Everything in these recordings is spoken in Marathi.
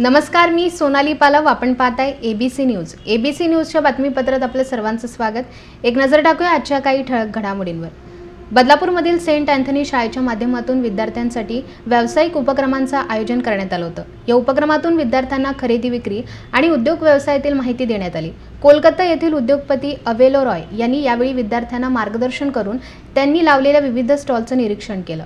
नमस्कार, मी सोनाली पालव. आपण पाहताय एबीसी न्यूज. एबीसी न्यूजच्या बातमीपत्रात आपलं सर्वांचं स्वागत. एक नजर टाकूया आजच्या काही ठळक घडामोडींवर. बदलापूरमधील सेंट अँथनी शाळेच्या माध्यमातून विद्यार्थ्यांसाठी व्यावसायिक उपक्रमांचं आयोजन करण्यात आलं होतं. या उपक्रमातून विद्यार्थ्यांना खरेदी विक्री आणि उद्योग व्यवसायातील माहिती देण्यात आली. कोलकाता येथील उद्योगपती अवेलो रॉय यांनी यावेळी विद्यार्थ्यांना मार्गदर्शन करून त्यांनी लावलेल्या विविध स्टॉलचं निरीक्षण केलं.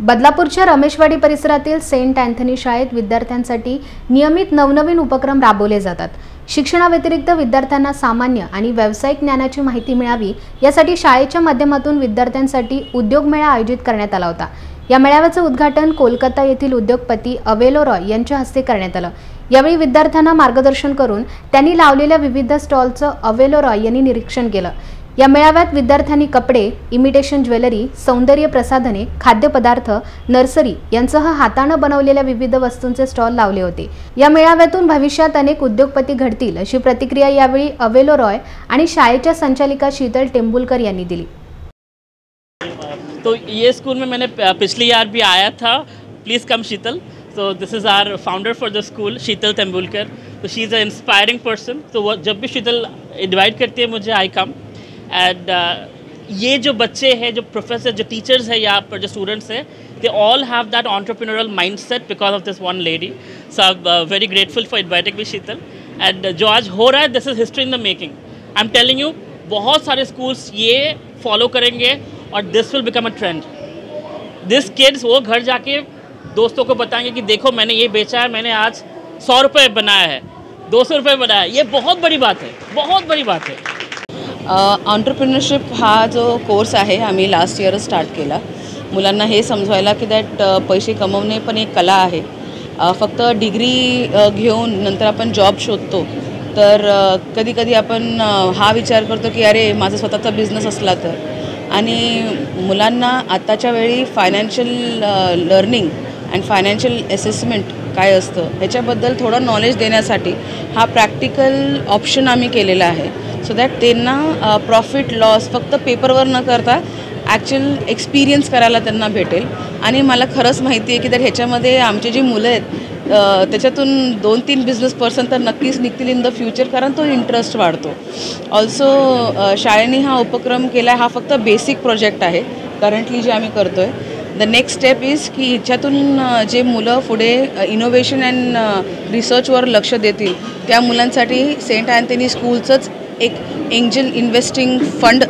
बदलापूरच्या रमेशवाडी परिसरातील सेंट अँथनी शाळेत विद्यार्थ्यांसाठी नियमित नवनवीन उपक्रम राबवले जातात. शिक्षणाव्यतिरिक्त विद्यार्थ्यांना सामान्य आणि व्यावसायिक ज्ञानाची माहिती मिळावी यासाठी शाळेच्या माध्यमातून विद्यार्थ्यांसाठी उद्योग मेळा आयोजित करण्यात आला होता. या मेळाव्याचं उद्घाटन कोलकाता येथील उद्योगपती अवेलो रॉय यांच्या हस्ते करण्यात आलं. यावेळी विद्यार्थ्यांना मार्गदर्शन करून त्यांनी लावलेल्या विविध स्टॉलचं अवेलो रॉय यांनी निरीक्षण केलं. या मेळाव्यात विद्यार्थ्यांनी कपडे, इमिटेशन ज्वेलरी, सौंदर्य प्रसाधने, खाद्यपदार्थ, नर्सरी यांसह हातानं बनवलेल्या विविध वस्तूंचे स्टॉल लावले होते. या मेळाव्यातून भविष्यात अनेक उद्योगपती घडतील अशी प्रतिक्रिया यावेळी अवेलो रॉय आणि शाळेच्या संचालिका शीतल टेंबुलकर यांनी दिली. तो ये स्कूल में मैंने पिछली ईयर भी आया था. Please come Sheetal. So this is our founder for the school, Sheetal Tendulkar. तो शी इज़ अ इंस्पायरिंग पर्सन. तो जब भी शीतल इनवाइट करती है मुझे, आई कम. एंड ये जो बच्चे हैं, जो प्रोफेसर, जो टीचर्स हैं यहाँ पर, जो स्टूडेंट्स हैं, they all have that entrepreneurial mindset because of this one lady. So I am very grateful for inviting me Sheetal. And जो आज हो रहा है, this is history in the making. I am telling you, बहुत सारे स्कूल्स ये फॉलो करेंगे और this will become a trend. This kids वो घर जाके दोस्तों को बताएंगे कि देखो मैंने ये बेचा है, मैंने आज 100 रुपये बनाया है, 200 रुपये बनाया है. ये बहुत बड़ी बात है, बहुत बड़ी बात है. एंटरप्रेन्योरशिप हा जो कोर्स आहे आम्ही लास्ट इयरच स्टार्ट केला. मुलांना हे समजवायला की दॅट पैसे कमवणे पण एक कला आहे. फक्त डिग्री घेऊन नंतर आपण जॉब शोधतो, तर कधी कधी आपण हा विचार करतो की अरे माझा स्वतःचा बिझनेस असला तर. आणि मुलांना आत्ताच्या वेळी financial learning and financial assessment काय असतं ह्याच्याबद्दल थोडं नॉलेज देण्यासाठी हा प्रॅक्टिकल ऑप्शन आम्ही केलेला आहे. सो दॅट त्यांना प्रॉफिट लॉस फक्त पेपरवर न करता ॲक्च्युअल एक्सपिरियन्स करायला त्यांना भेटेल. आणि मला खरंच माहिती आहे की तर ह्याच्यामध्ये आमची जी मुलं आहेत त्याच्यातून 2-3 बिझनेस पर्सन तर नक्कीच निघतील इन द फ्युचर, कारण तो इंटरेस्ट वाढतो. ऑल्सो शाळेने हा उपक्रम केला आहे. हा फक्त बेसिक प्रोजेक्ट आहे करंटली जे आम्ही करतो आहे. द नेक्स्ट स्टेप इज की ह्याच्यातून जे मुलं पुढे इनोव्हेशन अँड रिसर्चवर लक्ष देतील त्या मुलांसाठी सेंट अँथनी स्कूलचंच एक एंजल इन्व्हेस्टिंग फंड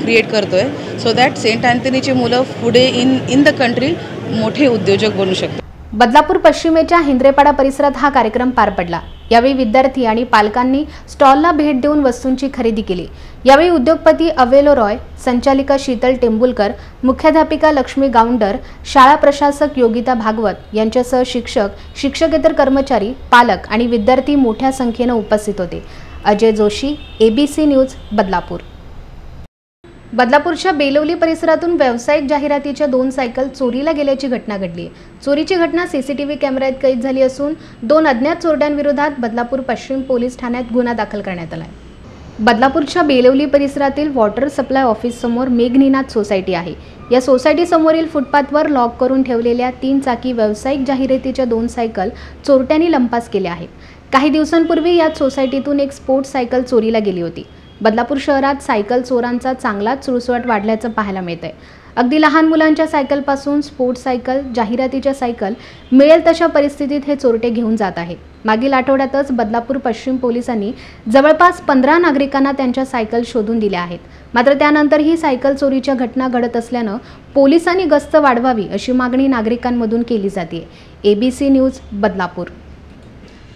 क्रिएट करतो आहे. सो दॅट सेंट अँथनीची मुलं पुढे इन द कंट्री मोठे उद्योजक बनू शकतात. बदलापूर पश्चिमेच्या हिंद्रेपाडा परिसरात हा कार्यक्रम पार पडला. यावेळी विद्यार्थी आणि पालकांनी स्टॉलला भेट देऊन वस्तूंची खरेदी केली. यावेळी उद्योगपती अवेलो रॉय, संचालिका शीतल टेंबुलकर, मुख्याध्यापिका लक्ष्मी गावंडर, शाळा प्रशासक योगिता भागवत यांच्यासह शिक्षक, शिक्षकेतर कर्मचारी, पालक आणि विद्यार्थी मोठ्या संख्येने उपस्थित होते. Ajay Joshi, ABC news, Badlapur. बदलापूरच्या बेलवली परिसरातून व्यावसायिक जाहिरातीच्या 2 सायकल चोरीला गेल्याची घटना घडली. चोरीची घटना सीसीटीव्ही कॅमेऱ्यात कैद झाली असून 2 अज्ञात चोरट्यांविरोधात बदलापूर पश्चिम पोलीस ठाण्यात गुन्हा दाखल करण्यात आला आहे. बदलापूरच्या बेलवली परिसरातील वॉटर सप्लाय ऑफिस समोर मेघनीनाथ सोसायटी आहे. या सोसायटी समोरील फुटपाथवर लॉक करून ठेवलेल्या 3 चाकी व्यावसायिक जाहिरातीच्या 2 सायकल चोरट्यांनी लंपास केल्या आहेत. काही दिवसांपूर्वी याच सोसायटीतून एक स्पोर्ट्स सायकल चोरीला गेली होती. बदलापूर शहरात सायकल चोरांचा चांगलाच सुळसुळाट वाढल्याचं पाहायला मिळतंय. अगदी लहान मुलांच्या सायकलपासून स्पोर्ट्स सायकल, जाहिरातीच्या सायकल मिळेल तशा परिस्थितीत हे चोरटे घेऊन जात आहेत. मागील आठवड्यातच बदलापूर पश्चिम पोलिसांनी जवळपास 15 नागरिकांना त्यांच्या सायकल शोधून दिल्या आहेत. मात्र त्यानंतर ही सायकल चोरीच्या घटना घडत असल्यानं पोलिसांनी गस्त वाढवावी अशी मागणी नागरिकांमधून केली जाते. ABC news, Badlapur.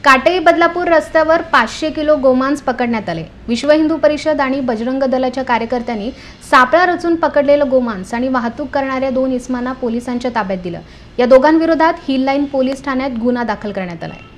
काटई बदलापूर रस्त्यावर 500 किलो गोमांस पकडण्यात आले. विश्व हिंदू परिषद आणि बजरंग दलाच्या कार्यकर्त्यांनी सापळा रचून पकडलेलं गोमांस आणि वाहतूक करणाऱ्या 2 इसमांना पोलिसांच्या ताब्यात दिलं. या दोघांविरोधात हिल लाईन पोलीस ठाण्यात गुन्हा दाखल करण्यात आला आहे.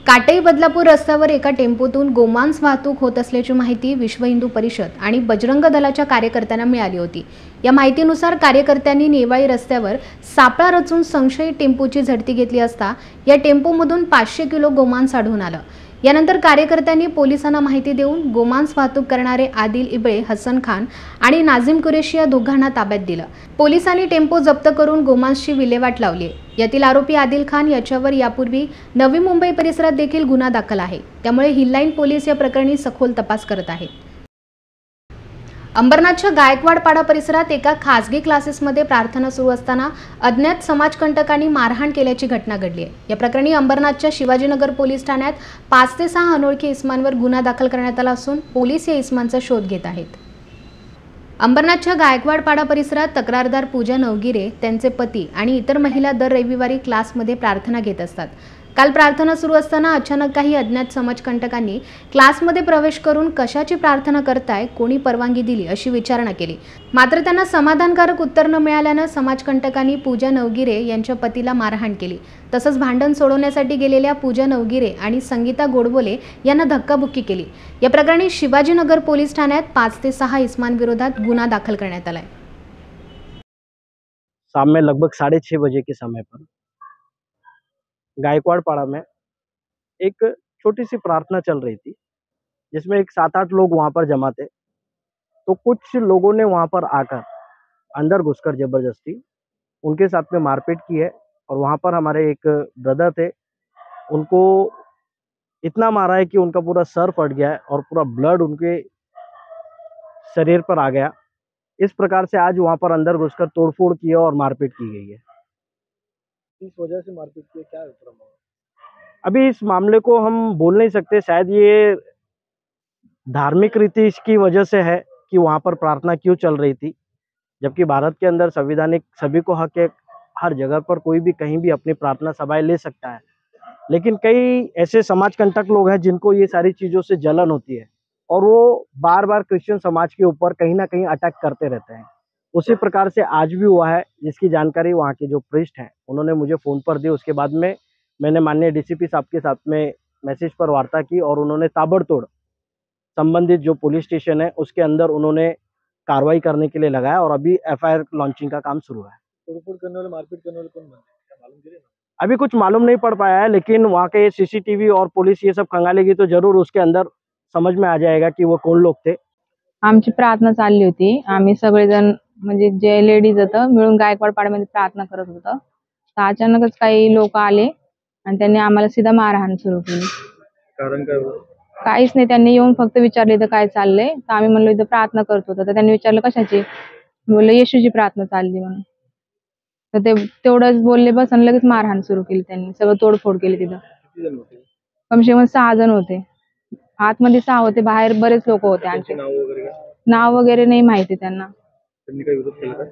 काटई बदलापूर रस्त्यावर एका टेम्पोतून गोमांस वाहतूक होत असल्याची माहिती विश्व हिंदू परिषद आणि बजरंग दलाच्या कार्यकर्त्यांना मिळाली होती. या माहितीनुसार कार्यकर्त्यांनी नेवाळी रस्त्यावर सापळा रचून संशयित टेम्पोची झडती घेतली असता या टेम्पोमधून 500 किलो गोमांस आढळून आलं. यानंतर कार्यकर्त्यांनी पोलिसांना माहिती देऊन गोमांस वाहतूक करणारे आदिल इबळे, हसन खान आणि नाझिम कुरेशी या दोघांना ताब्यात दिलं। पोलिसांनी टेम्पो जप्त करून गोमांसची विल्हेवाट लावली। यातील आरोपी आदिल खान याच्यावर यापूर्वी नवी मुंबई परिसरात देखील गुन्हा दाखल आहे। त्यामुळे हिललाईन पोलीस या प्रकरणी सखोल तपास करत आहेत। अंबरनाथच्या गायकवाडपाडा परिसरात एका खासगी क्लासेसमध्ये प्रार्थना सुरू असताना अज्ञात समाजकंटकांनी मारहाण केल्याची घटना घडली आहे। या प्रकरणी अंबरनाथच्या शिवाजीनगर पोलीस ठाण्यात 5 ते 6 अनोळखी इस्मांवर गुन्हा दाखल करण्यात आला असून पोलीस या इस्मांचा शोध घेत आहेत। अंबरनाथच्या गायकवाडपाडा परिसरात तक्रारदार पूजा नवगिरे, त्यांचे पती आणि इतर महिला दर रविवारी क्लासमध्ये प्रार्थना घेत असतात। काल प्रार्थना सुरू असताना अचानक काही अज्ञात समाजकंटकांनी क्लासमध्ये प्रवेश करून कशाची प्रार्थना करताय, कोणी परवानगी दिली अशी विचारणा केली। मात्र त्यांना समाधानकारक उत्तर न मिळाल्यानं समाजकंटकांनी पूजा नवगिरे यांच्या पतीला मारहाण केली। तसंच भांडण सोडवण्यासाठी गेलेल्या पूजा नवगिरे आणि संगीता गोडबोले यांना धक्काबुक्की केली। या प्रकरणी शिवाजीनगर पोलीस ठाण्यात 5 ते 6 इस्मांविरोधात गुन्हा दाखल करण्यात आलाय। शाम में लगभग 6:30 बजे के समय पर गायकवाड़पाड़ा में एक छोटी सी प्रार्थना चल रही थी, जिसमें एक 7-8 लोग वहाँ पर जमा थे। तो कुछ लोगों ने वहाँ पर आकर अंदर घुसकर जबरदस्ती उनके साथ में मारपीट की है और वहाँ पर हमारे एक ब्रदर थे, उनको इतना मारा है कि उनका पूरा सर फट गया है और पूरा ब्लड उनके शरीर पर आ गया। इस प्रकार से आज वहाँ पर अंदर घुसकर तोड़फोड़ की है और मारपीट की गई है। इस वजह से मारपीट की क्या है? अभी इस मामले को हम बोल नहीं सकते, शायद ये धार्मिक रीति इसकी वजह से है कि वहाँ पर प्रार्थना क्यों चल रही थी, जबकि भारत के अंदर संविधानिक सभी को हक है, हर जगह पर कोई भी कहीं भी अपनी प्रार्थना सभाएं ले सकता है। लेकिन कई ऐसे समाज कंटक लोग हैं जिनको ये सारी चीज़ों से जलन होती है और वो बार बार क्रिश्चियन समाज के ऊपर कहीं ना कहीं अटैक करते रहते हैं। उसी प्रकार से आज भी हुआ है, जिसकी जानकारी वहाँ के जो प्रीस्ट हैं उन्होंने मुझे फ़ोन पर दी। उसके बाद में मैंने माननीय डीसीपी साहब के साथ में मैसेज पर वार्ता की और उन्होंने ताबड़तोड़ संबंधित जो पुलिस स्टेशन है उसके अंदर उन्होंने कार्रवाई करने के लिए लगाया और अभी एफआईआर लॉन्चिंग का काम शुरू है। तोड़फोड़ करने वाले, मारपीट करने वाले कौन बनते हैं, क्या मालूम गिरे? अभी कुछ मालूम नहीं पड़ पाया है, लेकिन वहाँ के सीसीटीवी और पुलिस ये सब खंगालेगी तो जरूर उसके अंदर समझ में आ जाएगा कि वो कौन लोग थे। आमची प्रार्थना चालली होती, आम्ही सगळेजण म्हणजे जे लेडीज होतं मिळून गायकवाडपाड्यामध्ये प्रार्थना करत होतो। तर अचानकच काही लोक आले आणि त्यांनी आम्हाला सीधा मारहाण सुरू केली। कारण काय होतं? काहीच नाही, त्यांनी येऊन फक्त विचारले इथं काय चाललंय, तर आम्ही म्हणलो इथं प्रार्थना करत होतो। तर त्यांनी विचारलं कशाची, बोलले येशूची प्रार्थना चालली म्हणून। तर ते तेवढंच बोलले बस आणि लगेच मारहाण सुरू केली त्यांनी, सगळं तोडफोड केली तिथं। किती जण होते? कमसे कम 6 जण होते, आतमध्ये 6 होते, बाहेर बरेच लोक होते। आणखी नाव वगैरे काय? नाव वगैरे नाही माहिती त्यांना। त्यांनी काय विरोध केला काय?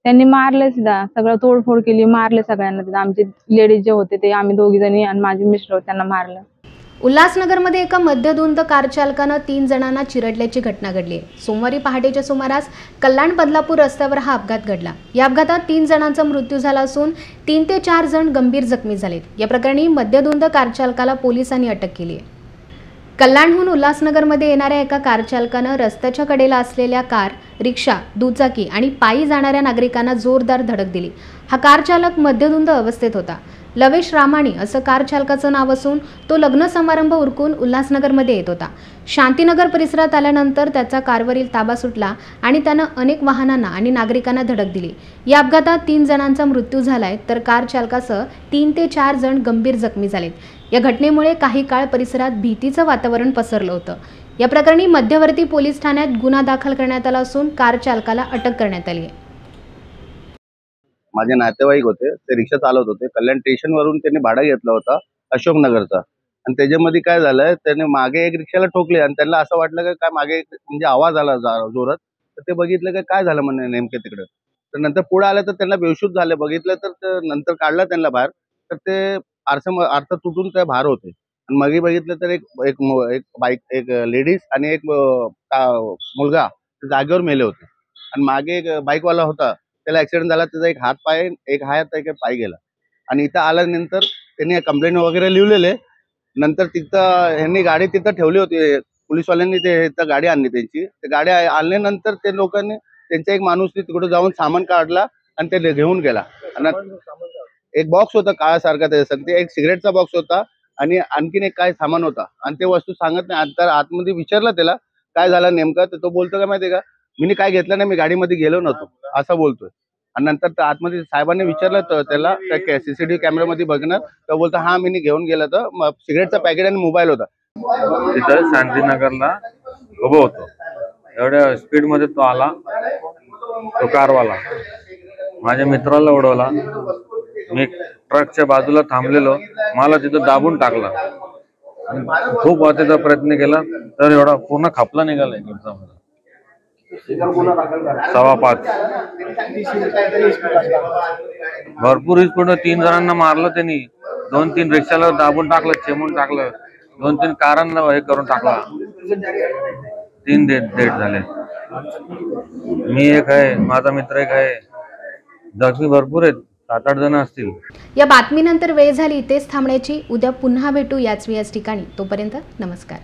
त्यांनी मारले सुद्धा, सगळं तोडफोड केली, मारले सगळ्यांना तिथं। आमचे लेडीज जे होते ते आम्ही दोघी जणी आणि माझे मिस्टर त्यांना मारलं। उल्हासनगरमध्ये एका मध्यधुंद कार चालकानं 3 जणांना चिरडल्याची घटना घडली आहे। सोमवारी पहाटेच्या सुमारास कल्याण बदलापूर रस्त्यावर हा अपघात घडला। या अपघातात 3 जणांचा मृत्यू झाला असून 3 ते 4 जण गंभीर जखमी झालेत। या प्रकरणी मध्यधुंद कार चालकाला पोलिसांनी अटक केली आहे। कल्याणहून उल्हासनगरमध्ये येणाऱ्या एका कार चालकानं रस्त्याच्या कडेला असलेल्या कार, रिक्षा, दुचाकी आणि पायी जाणाऱ्या नागरिकांना जोरदार धडक दिली। हा कार चालक मध्यधुंद अवस्थेत होता। लवेश रामाणी असं कार चालकाचं नाव असून तो लग्न समारंभ उरकून उल्हासनगरमध्ये येत होता। शांतीनगर परिसरात आल्यानंतर त्याचा कारवरील ताबा सुटला आणि त्यानं अनेक वाहनांना आणि नागरिकांना धडक दिली। या अपघातात 3 जणांचा मृत्यू झालाय, तर कार चालकासह 3 ते 4 जण गंभीर जखमी झालेत। या घटनेमुळे काही काळ परिसरात भीतीचं वातावरण पसरलं होतं। या प्रकरणी मध्यवर्ती पोलीस ठाण्यात गुन्हा दाखल करण्यात आला असून कार चालकाला अटक करण्यात आली आहे। माझे नातेवाईक होते, ते रिक्षा चालवत होते। कल्याण स्टेशनवरून त्यांनी भाडं घेतलं होतं अशोकनगरचा आणि त्याच्यामध्ये काय झालं, त्याने मागे एक रिक्षाला ठोकले आणि त्यांना असं वाटलं की काय मागे म्हणजे आवाज आला जोरात, तर ते बघितलं की काय झालं म्हणणे नेमके तिकडे। तर नंतर पुढे आलं तर त्यांना बेशुद्ध झाले, बघितलं तर नंतर काढलं त्यांना बाहेर, तर ते आरसा तुटून ते बाहेर होते। आणि मागे बघितलं तर एक बाईक, एक लेडीज आणि एक मुलगा जागेवर मेले होते आणि मागे एक बाईकवाला होता, त्याला ऍक्सिडेंट झाला, त्याचा एक हात एक पाय गेला। आणि इथं आल्यानंतर त्यांनी कंप्लेंट वगैरे लिहिलेले, नंतर तिथं ह्यांनी गाडी तिथं ठेवली होती, पोलीसवाल्यांनी इथं गाडी आणली त्यांची। ते गाडी आणल्यानंतर ते लोकांनी त्यांचा एक माणूस तिकडे जाऊन सामान काढला आणि ते घेऊन गेला। आणि एक बॉक्स होता काळासारखा, त्याच्यासाठी एक सिगरेटचा बॉक्स होता आणि आणखीन एक काय सामान होता आणि ते वस्तू सांगत नाही. आता आतमध्ये विचारलं त्याला काय झालं नेमकं, तर तो बोलतो काय माहितीये का, मी काय घेतलं नाही, मी गाडीमध्ये गेलो नव्हतो असं बोलतोय. आणि नंतर त्या आतमध्ये साहेबांनी विचारलं तर त्याला काय सीसीटीव्ही कॅमेरामध्ये बघणार, तर बोलतो हा मी घेऊन गेला तर सिगरेटचा पॅकेट आणि मोबाईल होता. तिथं शांतीनगरला उभं होतो, एवढ्या स्पीड मध्ये तो आला, तो कारवाला माझ्या मित्राला उडवला. मी ट्रकच्या बाजूला थांबलेलो, मला तिथं दाबून टाकला. खूप वाचायचा प्रयत्न केला तर एवढा पूर्ण खापला निघालाय. 5:15 भरपूर स्पीड. 3 जणांना मारलं त्यांनी, 2-3 रिक्षाला दाबून टाकलं, चेमून टाकलं, 2-3 कारांना हे करून टाकला. 3 डेट झाले. मी एक आहे, माझा मित्र एक आहे, जखमी भरपूर आहेत, 7-8 जण असतील. या बातमीनंतर वेळ झाली इथेच थांबण्याची. उद्या पुन्हा भेटू याच ठिकाणी. तोपर्यंत नमस्कार.